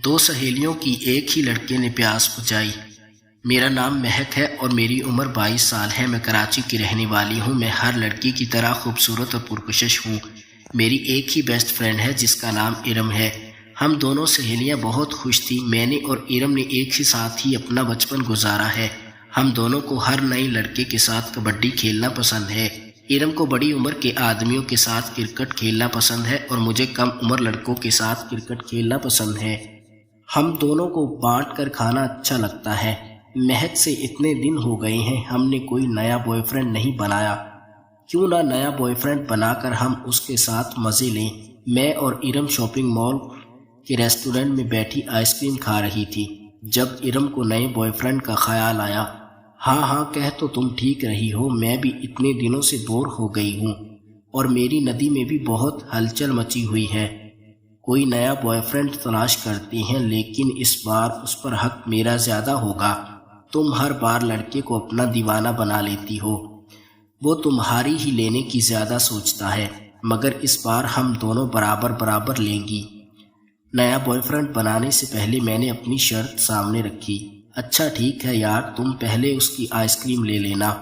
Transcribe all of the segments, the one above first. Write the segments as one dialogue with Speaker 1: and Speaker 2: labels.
Speaker 1: دو سہیلیوں کی ایک ہی لڑکے نے پیاس بجھائی۔ میرا نام مہک ہے اور میری عمر 22 سال ہے۔ میں کراچی کی رہنے والی ہوں۔ میں ہر لڑکی کی طرح خوبصورت اور پرکشش ہوں۔ میری ایک ہی بیسٹ فرینڈ ہے جس کا نام ارم ہے۔ ہم دونوں سہیلیاں بہت خوش تھیں۔ میں نے اور ارم نے ایک ہی ساتھ ہی اپنا بچپن گزارا ہے۔ ہم دونوں کو ہر نئے لڑکے کے ساتھ کبڈی کھیلنا پسند ہے۔ ارم کو بڑی عمر کے آدمیوں کے ساتھ کرکٹ کھیلنا پسند ہے اور مجھے کم عمر لڑکوں کے ساتھ کرکٹ کھیلنا پسند ہے۔ ہم دونوں کو بانٹ کر کھانا اچھا لگتا ہے۔ مہک سے اتنے دن ہو گئے ہیں، ہم نے کوئی نیا بوائے فرینڈ نہیں بنایا۔ کیوں نہ نیا بوائے فرینڈ بنا کر ہم اس کے ساتھ مزے لیں۔ میں اور ارم شاپنگ مال کے ریسٹورنٹ میں بیٹھی آئس کریم کھا رہی تھی جب ارم کو نئے بوائے فرینڈ کا خیال آیا۔ ہاں کہہ تو تم ٹھیک رہی ہو، میں بھی اتنے دنوں سے بور ہو گئی ہوں اور میری ندی میں بھی بہت ہلچل مچی ہوئی ہے۔ کوئی نیا بوائے فرینڈ تلاش کرتے ہیں، لیکن اس بار اس پر حق میرا زیادہ ہوگا۔ تم ہر بار لڑکے کو اپنا دیوانہ بنا لیتی ہو، وہ تمہاری ہی لینے کی زیادہ سوچتا ہے، مگر اس بار ہم دونوں برابر لیں گی۔ نیا بوائے فرینڈ بنانے سے پہلے میں نے اپنی شرط سامنے رکھی۔ اچھا ٹھیک ہے یار، تم پہلے اس کی آئس کریم لے لینا،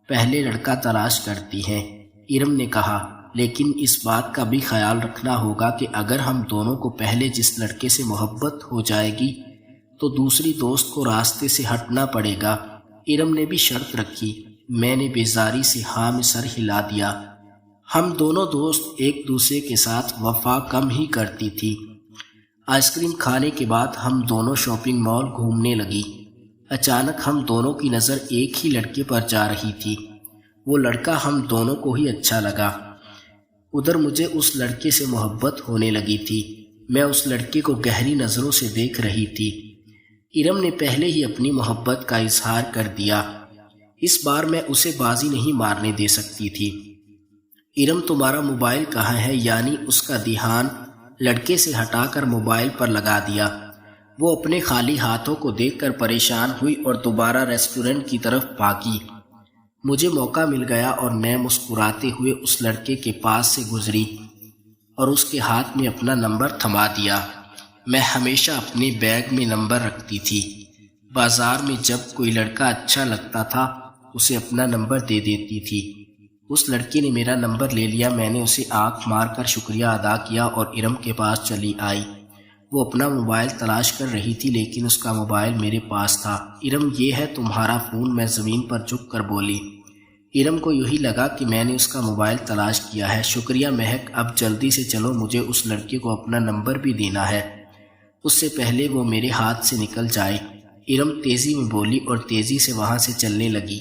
Speaker 1: پہلے لڑکا تلاش کرتی ہیں، ارم نے کہا۔ لیکن اس بات کا بھی خیال رکھنا ہوگا کہ اگر ہم دونوں کو پہلے جس لڑکے سے محبت ہو جائے گی تو دوسری دوست کو راستے سے ہٹنا پڑے گا۔ ارم نے بھی شرط رکھی۔ میں نے بیزاری سے ہاں میں سر ہلا دیا۔ ہم دونوں دوست ایک دوسرے کے ساتھ وفا کم ہی کرتی تھی۔ آئس کریم کھانے کے بعد ہم دونوں شاپنگ مال گھومنے لگی۔ اچانک ہم دونوں کی نظر ایک ہی لڑکے پر جا رہی تھی۔ وہ لڑکا ہم دونوں کو ہی اچھا لگا۔ ادھر مجھے اس لڑکے سے محبت ہونے لگی تھی۔ میں اس لڑکے کو گہری نظروں سے دیکھ رہی تھی۔ ارم نے پہلے ہی اپنی محبت کا اظہار کر دیا۔ اس بار میں اسے بازی نہیں مارنے دے سکتی تھی۔ ارم تمہارا موبائل کہاں ہے؟ یعنی اس کا دھیان لڑکے سے ہٹا کر موبائل پر لگا دیا۔ وہ اپنے خالی ہاتھوں کو دیکھ کر پریشان ہوئی اور دوبارہ ریسٹورنٹ کی طرف بھاگی۔ مجھے موقع مل گیا اور میں مسکراتے ہوئے اس لڑکے کے پاس سے گزری اور اس کے ہاتھ میں اپنا نمبر تھما دیا۔ میں ہمیشہ اپنے بیگ میں نمبر رکھتی تھی۔ بازار میں جب کوئی لڑکا اچھا لگتا تھا اسے اپنا نمبر دے دیتی تھی۔ اس لڑکی نے میرا نمبر لے لیا۔ میں نے اسے آنکھ مار کر شکریہ ادا کیا اور ارم کے پاس چلی آئی۔ وہ اپنا موبائل تلاش کر رہی تھی لیکن اس کا موبائل میرے پاس تھا۔ ارم یہ ہے تمہارا فون، میں زمین پر جھک کر بولی۔ ارم کو یہی لگا کہ میں نے اس کا موبائل تلاش کیا ہے۔ شکریہ مہک، اب جلدی سے چلو، مجھے اس لڑکے کو اپنا نمبر بھی دینا ہے، اس سے پہلے وہ میرے ہاتھ سے نکل جائے۔ ارم تیزی میں بولی اور تیزی سے وہاں سے چلنے لگی۔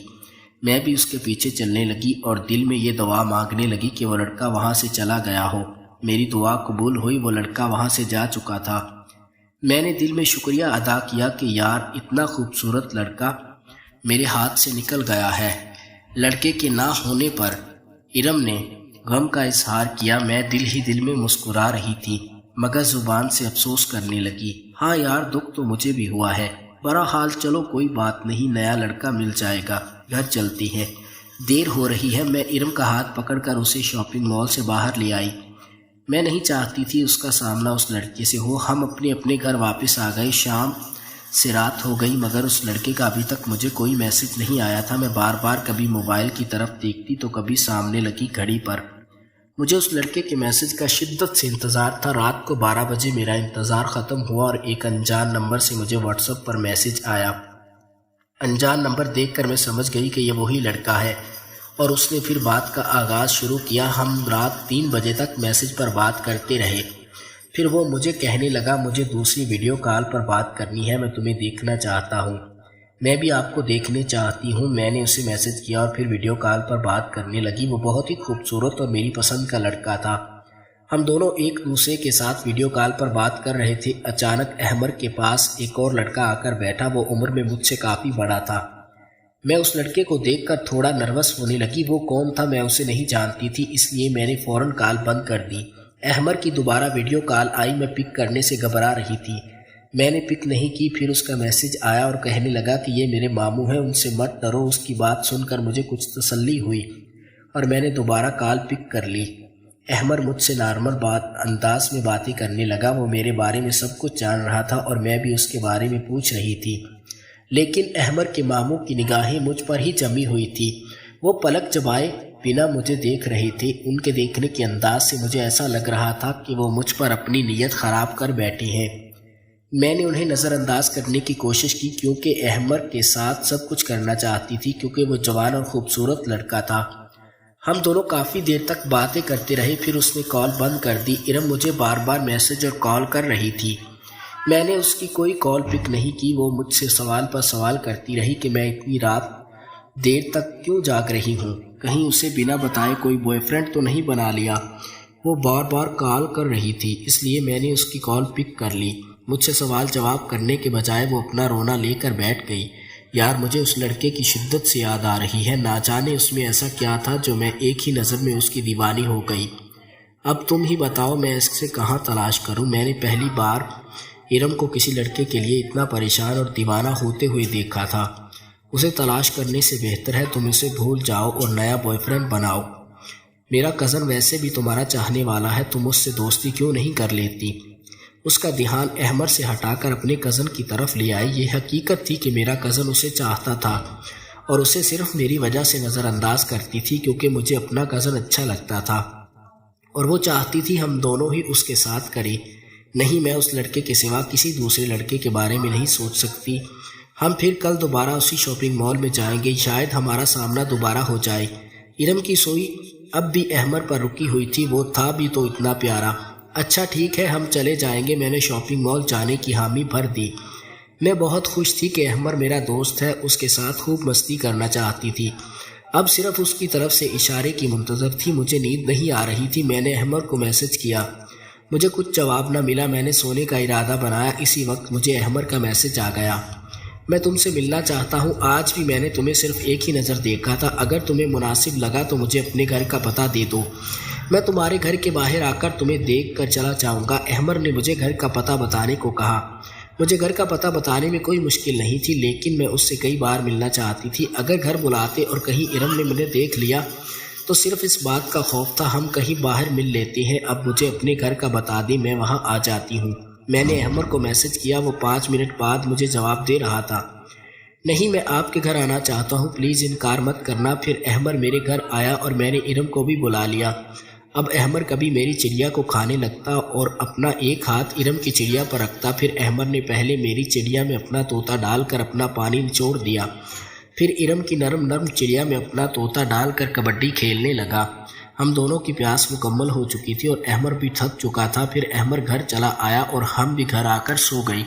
Speaker 1: میں بھی اس کے پیچھے چلنے لگی اور دل میں یہ دعا مانگنے لگی کہ وہ لڑکا وہاں سے چلا گیا ہو۔ میری دعا قبول ہوئی، وہ لڑکا وہاں سے جا چکا تھا۔ میں نے دل میں شکریہ ادا کیا کہ یار اتنا خوبصورت لڑکا میرے ہاتھ سے نکل گیا ہے۔ لڑکے کے نہ ہونے پر ارم نے غم کا اظہار کیا۔ میں دل میں مسکرا رہی تھی مگر زبان سے افسوس کرنے لگی۔ ہاں یار، دکھ تو مجھے بھی ہوا ہے۔ بہرحال چلو کوئی بات نہیں، نیا لڑکا مل جائے گا، گھر چلتی ہے، دیر ہو رہی ہے۔ میں ارم کا ہاتھ پکڑ کر اسے شاپنگ مال سے باہر لے آئی۔ میں نہیں چاہتی تھی اس کا سامنا اس لڑکے سے ہو۔ ہم اپنے گھر واپس آ گئے۔ شام سے رات ہو گئی مگر اس لڑکے کا ابھی تک مجھے کوئی میسج نہیں آیا تھا۔ میں بار کبھی موبائل کی طرف دیکھتی تو کبھی سامنے لگی گھڑی پر۔ مجھے اس لڑکے کے میسج کا شدت سے انتظار تھا۔ رات کو 12 بجے میرا انتظار ختم ہوا اور ایک انجان نمبر سے مجھے واٹس ایپ پر میسج آیا۔ انجان نمبر دیکھ کر میں سمجھ گئی کہ یہ وہی لڑکا ہے اور اس نے پھر بات کا آغاز شروع کیا۔ ہم رات 3 بجے تک میسج پر بات کرتے رہے۔ پھر وہ مجھے کہنے لگا مجھے دوسری ویڈیو کال پر بات کرنی ہے، میں تمہیں دیکھنا چاہتا ہوں، میں بھی آپ کو دیکھنے چاہتی ہوں۔ میں نے اسے میسج کیا اور پھر ویڈیو کال پر بات کرنے لگی۔ وہ بہت ہی خوبصورت اور میری پسند کا لڑکا تھا۔ ہم دونوں ایک دوسرے کے ساتھ ویڈیو کال پر بات کر رہے تھے۔ اچانک احمر کے پاس ایک اور لڑکا آ کر بیٹھا۔ وہ عمر میں مجھ سے کافی بڑا تھا۔ میں اس لڑکے کو دیکھ کر تھوڑا نروس ہونے لگی۔ وہ کون تھا میں اسے نہیں جانتی تھی، اس لیے میں نے فوراً کال بند کر دی۔ احمر کی دوبارہ ویڈیو کال آئی۔ میں پک کرنے سے گھبرا رہی تھی، میں نے پک نہیں کی۔ پھر اس کا میسج آیا اور کہنے لگا کہ یہ میرے ماموں ہیں، ان سے مت ڈرو۔ اس کی بات سن کر مجھے کچھ تسلی ہوئی اور میں نے دوبارہ کال پک کر لی۔ احمر مجھ سے نارمل انداز میں باتیں کرنے لگا۔ وہ میرے بارے میں سب کچھ جان رہا تھا اور میں بھی اس کے بارے میں پوچھ رہی تھی، لیکن احمر کے ماموں کی نگاہیں مجھ پر ہی جمی ہوئی تھی۔ وہ پلک جمائے بنا مجھے دیکھ رہے تھے۔ ان کے دیکھنے کے انداز سے مجھے ایسا لگ رہا تھا کہ وہ مجھ پر اپنی نیت خراب کر بیٹھے ہیں۔ میں نے انہیں نظر انداز کرنے کی کوشش کی کیونکہ احمر کے ساتھ سب کچھ کرنا چاہتی تھی، کیونکہ وہ جوان اور خوبصورت لڑکا تھا۔ ہم دونوں کافی دیر تک باتیں کرتے رہے، پھر اس نے کال بند کر دی۔ ارم مجھے بار بار میسج اور کال کر رہی تھی۔ میں نے اس کی کوئی کال پک نہیں کی۔ وہ مجھ سے سوال پر سوال کرتی رہی کہ میں اتنی رات دیر تک کیوں جاگ رہی ہوں، کہیں اسے بنا بتائے کوئی بوائے فرینڈ تو نہیں بنا لیا۔ وہ بار بار کال کر رہی تھی، اس لیے میں نے اس کی کال پک کر لی۔ مجھ سے سوال جواب کرنے کے بجائے وہ اپنا رونا لے کر بیٹھ گئی۔ یار مجھے اس لڑکے کی شدت سے یاد آ رہی ہے، نہ جانے اس میں ایسا کیا تھا جو میں ایک ہی نظر میں اس کی دیوانی ہو گئی۔ اب تم ہی بتاؤ میں اس سے کہاں تلاش کروں۔ میں نے پہلی بار ارم کو کسی لڑکے کے لیے اتنا پریشان اور دیوانہ ہوتے ہوئے دیکھا تھا۔ اسے تلاش کرنے سے بہتر ہے تم اسے بھول جاؤ اور نیا بوائے فرینڈ بناؤ۔ میرا کزن ویسے بھی تمہارا چاہنے والا ہے، تم اس سے دوستی کیوں نہیں کر لیتی؟ اس کا دھیان احمر سے ہٹا کر اپنے کزن کی طرف لے آئی۔ یہ حقیقت تھی کہ میرا کزن اسے چاہتا تھا اور اسے صرف میری وجہ سے نظر انداز کرتی تھی، کیونکہ مجھے اپنا کزن اچھا لگتا تھا اور وہ چاہتی تھی ہم دونوں ہی اس کے ساتھ کریں۔ نہیں، میں اس لڑکے کے سوا کسی دوسرے لڑکے کے بارے میں نہیں سوچ سکتی۔ ہم پھر کل دوبارہ اسی شاپنگ مال میں جائیں گے، شاید ہمارا سامنا دوبارہ ہو جائے۔ ارم کی سوئی اب بھی احمر پر رکی ہوئی تھی، وہ تھا بھی تو اتنا پیارا۔ اچھا ٹھیک ہے، ہم چلے جائیں گے۔ میں نے شاپنگ مال جانے کی حامی بھر دی۔ میں بہت خوش تھی کہ احمر میرا دوست ہے، اس کے ساتھ خوب مستی کرنا چاہتی تھی۔ اب صرف اس کی طرف سے اشارے کی منتظر تھی۔ مجھے نیند نہیں آ رہی تھی۔ میں نے احمر کو میسج کیا، مجھے کچھ جواب نہ ملا۔ میں نے سونے کا ارادہ بنایا، اسی وقت مجھے احمر کا میسج آ گیا۔ میں تم سے ملنا چاہتا ہوں، آج بھی میں نے تمہیں صرف ایک ہی نظر دیکھا تھا۔ اگر تمہیں مناسب لگا تو مجھے اپنے گھر کا پتہ دے دو، میں تمہارے گھر کے باہر آ کر تمہیں دیکھ کر چلا جاؤں گا۔ احمر نے مجھے گھر کا پتہ بتانے کو کہا۔ مجھے گھر کا پتہ بتانے میں کوئی مشکل نہیں تھی، لیکن میں اس سے کئی بار ملنا چاہتی تھی۔ اگر گھر بلاتے اور کہیں ارم نے مجھے دیکھ لیا تو صرف اس بات کا خوف تھا ہم کہیں باہر مل لیتے ہیں۔ اب مجھے اپنے گھر کا بتا دیں، میں وہاں آ جاتی ہوں۔ میں نے احمر کو میسج کیا، وہ 5 منٹ بعد مجھے جواب دے رہا تھا۔ نہیں، میں آپ کے گھر آنا چاہتا ہوں، پلیز انکار مت کرنا۔ پھر احمر میرے گھر آیا اور میں نے ارم کو بھی بلا لیا۔ اب احمر کبھی میری چڑیا کو کھانے لگتا اور اپنا ایک ہاتھ ارم کی چڑیا پر رکھتا۔ پھر احمر نے پہلے میری چڑیا میں اپنا طوطا ڈال کر اپنا پانی نچوڑ دیا، پھر ارم کی نرم نرم چڑیا میں اپنا طوطا ڈال کر کبڈی کھیلنے لگا۔ ہم دونوں کی پیاس مکمل ہو چکی تھی اور احمر بھی تھک چکا تھا۔ پھر احمر گھر چلا آیا اور ہم بھی گھر آ کر سو گئی۔